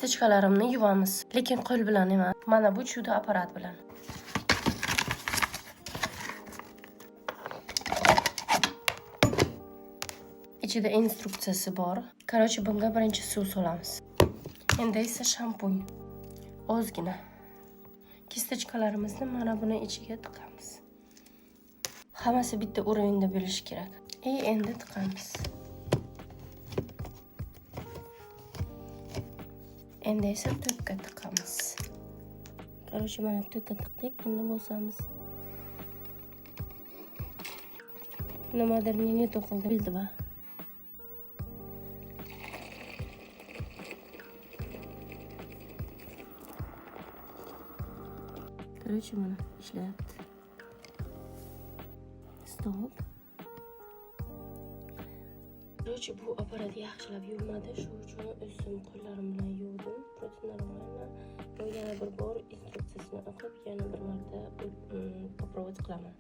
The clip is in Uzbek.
Kistechkalarimni yuvamiz, lekin qo'l bilan emas. Mana bu chuda apparat bilan. Ichida instruksiyasi bor. Короче, bunga birinchi suv solamiz. Endi esa shampun. Ozgina. Kistechkalarimizni mana buni ichiga tiqamiz. Hammasi bitta urovenda bo'lishi kerak. Endi tiqamiz. Endi esa to'kka tiqamiz. Короче, mana to'kka tiqdik, endi bosamiz. Nimadir neni to'qildi bildi va. Короче, mana ishlayapti. Stop. Короче, bu apparat yaxshilab yuvmadi, shu uchun o'zim qo'llarim bilan yuvdim. Prosta normalni yana bir bor instruksiyasini o'qib, yana bir marta попробовать qilaman.